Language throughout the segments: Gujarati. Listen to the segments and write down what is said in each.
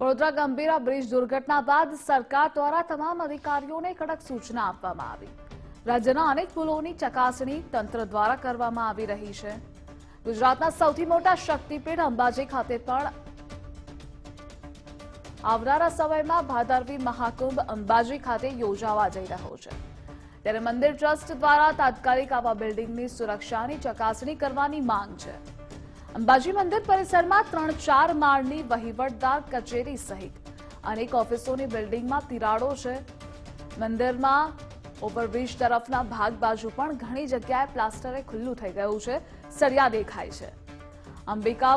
વડોદરા ગંભીરા બ્રિજ દુર્ઘટના બાદ સરકાર દ્વારા તમામ અધિકારીઓને કડક સૂચના આપવામાં આવી। રાજ્યના અનેક પુલોની ચકાસણી તંત્ર દ્વારા કરવામાં આવી રહી છે। ગુજરાતના સૌથી મોટા શક્તિપીઠ અંબાજી ખાતે પણ આવનારા સમયમાં ભાદરવી મહાકુંભ અંબાજી ખાતે યોજાવા જઈ રહ્યો છે। ત્યારે મંદિર ટ્રસ્ટ દ્વારા તાત્કાલિક આવા બિલ્ડિંગની સુરક્ષાની ચકાસણી કરવાની માંગ છે। અંબાજી મંદિર પરિસરમાં 3-4 માળની વહીવટદાર કચેરી સહિત અનેક ઓફિસોની બિલ્ડિંગમાં તિરાડો છે। મંદિરમાં ઓવરબ્રિજ તરફના ભાગ બાજુ પણ ઘણી જગ્યાએ પ્લાસ્ટરે ખુલ્લું થઈ ગયું છે, સળિયા દેખાય છે। અંબિકા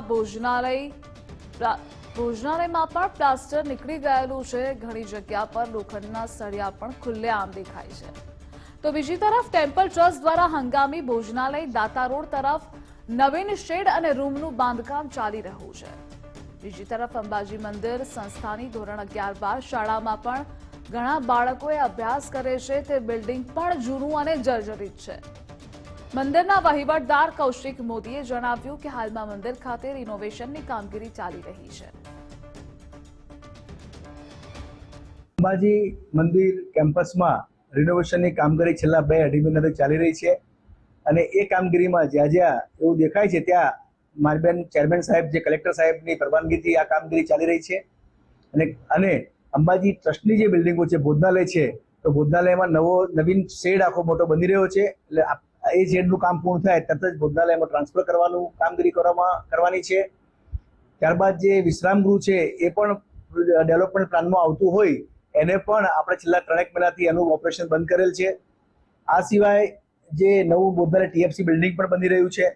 ભોજનાલયમાં પણ પ્લાસ્ટર નીકળી ગયેલું છે, ઘણી જગ્યા પર લોખંડના સળિયા પણ ખુલ્લેઆમ દેખાય છે। તો બીજી તરફ ટેમ્પલ ટ્રસ્ટ દ્વારા હંગામી ભોજનાલય દાતા રોડ તરફ નવીન શેડ અને રૂમનું બાંધકામ ચાલી રહ્યું છે। બીજી તરફ અંબાજી મંદિર સંસ્થાની ધોરણ 11-12 શાળામાં પણ ઘણા બાળકોએ અભ્યાસ કરે છે, તે બિલ્ડિંગ પણ જૂનું અને જર્જરિત છે। મંદિરના વહીવટદાર કૌશિક મોદીએ જણાવ્યું કે હાલમાં મંદિર ખાતે રિનોવેશનની કામગીરી ચાલી રહી છે। અંબાજી મંદિર કેમ્પસમાં રિનોવેશનની કામગીરી છેલ્લા 2-2.5 મહિનાથી ચાલી રહી છે અને એ કામગીરીમાં જ્યાં જ્યાં એવું દેખાય છે ત્યાં માનબેન ચેરમેન સાહેબ, જે કલેક્ટર સાહેબની પરવાનગીથી આ કામગીરી ચાલી રહી છે અને અંબાજી ટ્રસ્ટની જે બિલ્ડિંગો છે, ભોજનાલય છે, તો ભોજનાલયમાં નવીન શેડ આખો મોટો બની રહ્યો છે। એટલે એ શેડનું કામ પૂર્ણ થાય તરત જ ભોજનાલયમાં ટ્રાન્સફર કરવાનું કામગીરી કરવાની છે। ત્યારબાદ જે વિશ્રામ ગૃહ છે એ પણ ડેવલપમેન્ટ પ્લાનમાં આવતું હોય એને પણ આપણે છેલ્લા 3 મહિનાથી એનું ઓપરેશન બંધ કરેલ છે। આ સિવાય જે નવું ભોજનાલય TFC બિલ્ડિંગ પણ બની રહ્યું છે।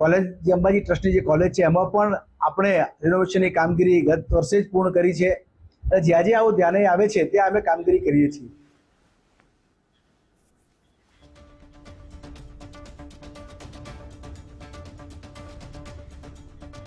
કોલેજ, જે અંબાજી ટ્રસ્ટની જે કોલેજ છે એમાં પણ આપણે રિનોવેશનની કામગીરી ગત વર્ષે જ પૂર્ણ કરી છે। જ્યાં જ્યાં આવું ધ્યાને આવે છે ત્યાં અમે કામગીરી કરીએ છીએ।